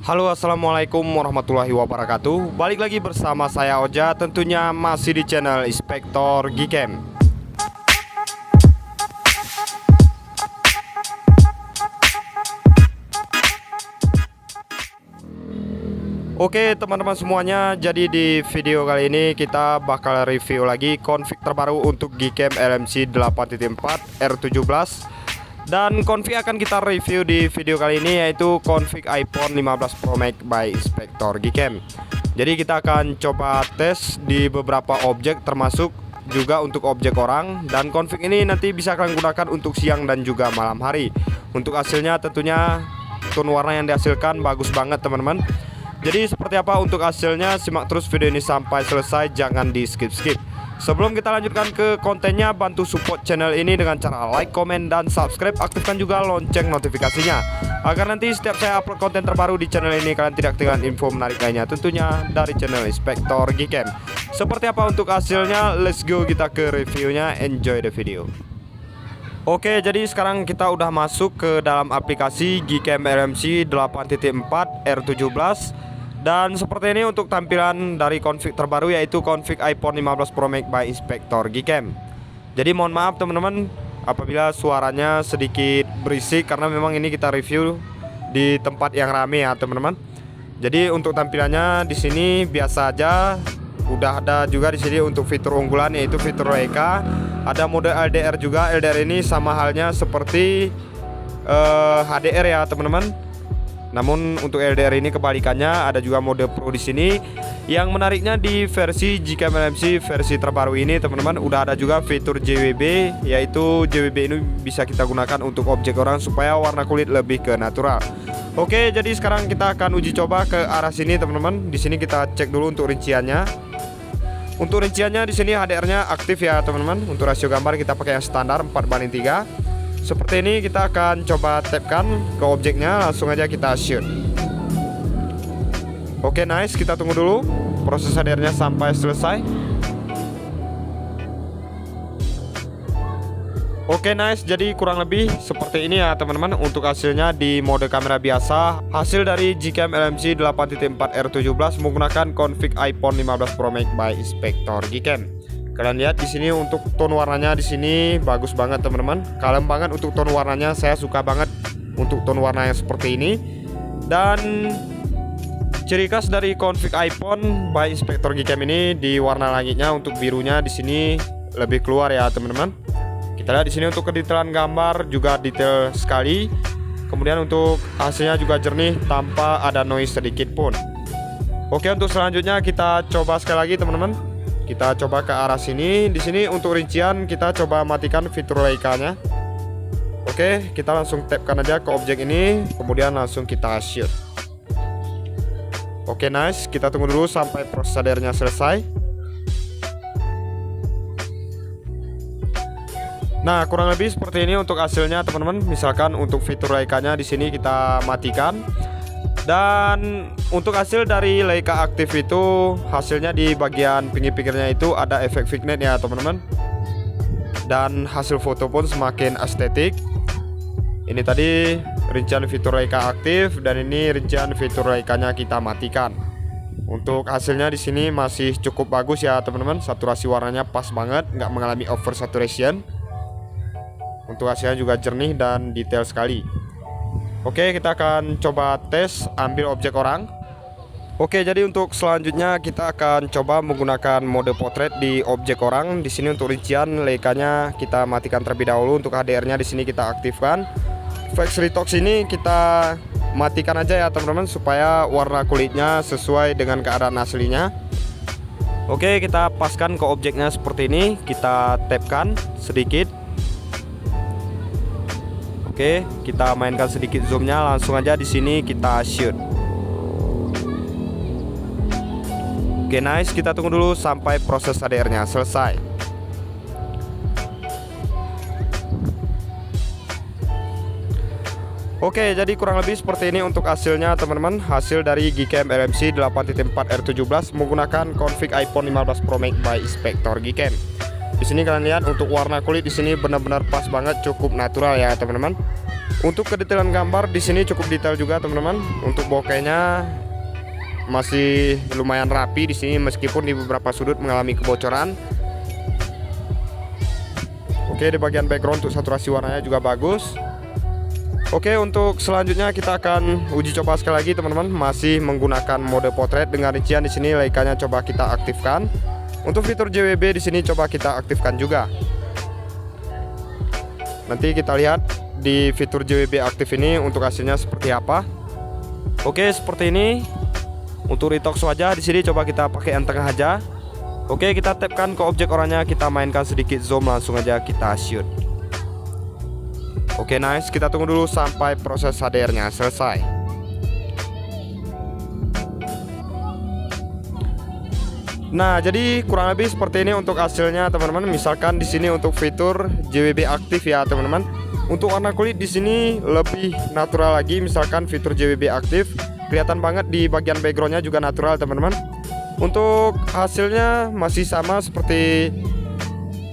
Halo, assalamualaikum warahmatullahi wabarakatuh. Balik lagi bersama saya Oja, tentunya masih di channel Inspektor Gcam. Oke teman-teman semuanya, jadi di video kali ini kita bakal review lagi config terbaru untuk Gcam LMC 8.4 R17. Dan config akan kita review di video kali ini yaitu config iPhone 15 Pro Max by Inspektor Gcam. Jadi kita akan coba tes di beberapa objek termasuk juga untuk objek orang. Dan config ini nanti bisa kalian gunakan untuk siang dan juga malam hari. Untuk hasilnya tentunya tone warna yang dihasilkan bagus banget teman-teman. Jadi seperti apa untuk hasilnya, simak terus video ini sampai selesai, jangan di skip-skip. Sebelum kita lanjutkan ke kontennya, bantu support channel ini dengan cara like, komen, dan subscribe. Aktifkan juga lonceng notifikasinya agar nanti setiap saya upload konten terbaru di channel ini kalian tidak ketinggalan info menarik lainnya, tentunya dari channel Inspektor Gcam. Seperti apa untuk hasilnya, let's go kita ke reviewnya. Enjoy the video. Oke, jadi sekarang kita udah masuk ke dalam aplikasi Gcam LMC 8.4 R17. Dan seperti ini untuk tampilan dari config terbaru yaitu config iPhone 15 Pro Max by Inspektor Gcam. Jadi mohon maaf teman-teman apabila suaranya sedikit berisik karena memang ini kita review di tempat yang rame ya teman-teman. Jadi untuk tampilannya di sini biasa aja. Udah ada juga di sini untuk fitur unggulan yaitu fitur Leica. Ada mode LDR juga. LDR ini sama halnya seperti HDR ya teman-teman. Namun untuk LDR ini kebalikannya, ada juga mode Pro di sini. Yang menariknya di versi Gcam LMC versi terbaru ini teman-teman udah ada juga fitur JWB, yaitu JWB ini bisa kita gunakan untuk objek orang supaya warna kulit lebih ke natural. Oke, jadi sekarang kita akan uji coba ke arah sini teman-teman. Di sini kita cek dulu untuk rinciannya. Untuk rinciannya di sini HDR-nya aktif ya teman-teman. Untuk rasio gambar kita pakai yang standar 4:3. Seperti ini kita akan coba tapkan ke objeknya, langsung aja kita shoot. Oke, nice, kita tunggu dulu proses HDR-nya sampai selesai. Oke, nice, jadi kurang lebih seperti ini ya teman-teman untuk hasilnya di mode kamera biasa. Hasil dari Gcam LMC 8.4 R17 menggunakan config iPhone 15 Pro Max by Inspektor Gcam. Kalian lihat di sini untuk tone warnanya di sini bagus banget teman-teman. Kalem banget untuk tone warnanya, saya suka banget untuk tone warna yang seperti ini. Dan ciri khas dari config iPhone by Inspektor Gcam ini di warna langitnya untuk birunya di sini lebih keluar ya teman-teman. Kita lihat di sini untuk kedetailan gambar juga detail sekali. Kemudian untuk hasilnya juga jernih tanpa ada noise sedikit pun. Oke, untuk selanjutnya kita coba sekali lagi teman-teman. Kita coba ke arah sini. Di sini untuk rincian kita coba matikan fitur Leica-nya. Oke, kita langsung tapkan aja ke objek ini, kemudian langsung kita shoot. Oke, nice. Kita tunggu dulu sampai proses HDR-nya selesai. Nah, kurang lebih seperti ini untuk hasilnya teman-teman. Misalkan untuk fitur Leica-nya di sini kita matikan. Dan untuk hasil dari Leica aktif itu hasilnya di bagian pinggir-pinggirnya itu ada efek vignette ya teman-teman. Dan hasil foto pun semakin estetik. Ini tadi rincian fitur Leica aktif dan ini rincian fitur Leica-nya kita matikan. Untuk hasilnya di sini masih cukup bagus ya teman-teman. Saturasi warnanya pas banget, nggak mengalami over saturation. Untuk hasilnya juga jernih dan detail sekali. Oke, kita akan coba tes ambil objek orang. Oke, jadi untuk selanjutnya kita akan coba menggunakan mode potret di objek orang. Di sini untuk rincian Leica-nya kita matikan terlebih dahulu. Untuk HDR-nya di sini kita aktifkan. Flex Retox ini kita matikan aja ya teman-teman supaya warna kulitnya sesuai dengan keadaan aslinya. Oke, kita paskan ke objeknya seperti ini. Kita tapkan sedikit. Oke, kita mainkan sedikit zoomnya, langsung aja di sini kita shoot. Oke, nice, kita tunggu dulu sampai proses HDR-nya selesai. Oke, jadi kurang lebih seperti ini untuk hasilnya teman-teman. Hasil dari Gcam LMC 8.4 R17 menggunakan config iPhone 15 Pro Max by Inspektor Gcam. Di sini kalian lihat untuk warna kulit di sini benar-benar pas banget, cukup natural ya teman-teman. Untuk kedetailan gambar di sini cukup detail juga teman-teman. Untuk bokehnya masih lumayan rapi di sini meskipun di beberapa sudut mengalami kebocoran. Oke, di bagian background untuk saturasi warnanya juga bagus. Oke, untuk selanjutnya kita akan uji coba sekali lagi teman-teman, masih menggunakan mode potret dengan rincian di sini Leica-nya coba kita aktifkan. Untuk fitur JWB di sini coba kita aktifkan juga. Nanti kita lihat di fitur JWB aktif ini untuk hasilnya seperti apa. Oke, seperti ini. Untuk retox wajah di sini coba kita pakai yang tengah aja. Oke, kita tapkan ke objek orangnya, kita mainkan sedikit zoom, langsung aja kita shoot. Oke, nice. Kita tunggu dulu sampai proses HDR-nya selesai. Nah, jadi kurang lebih seperti ini untuk hasilnya teman-teman. Misalkan di sini untuk fitur JWB aktif ya teman-teman. Untuk warna kulit di sini lebih natural lagi. Misalkan fitur JWB aktif, kelihatan banget di bagian backgroundnya juga natural teman-teman. Untuk hasilnya masih sama seperti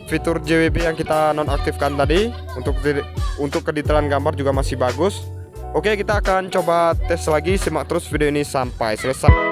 fitur JWB yang kita nonaktifkan tadi. Untuk kedetailan gambar juga masih bagus. Oke, kita akan coba tes lagi. Simak terus video ini sampai selesai.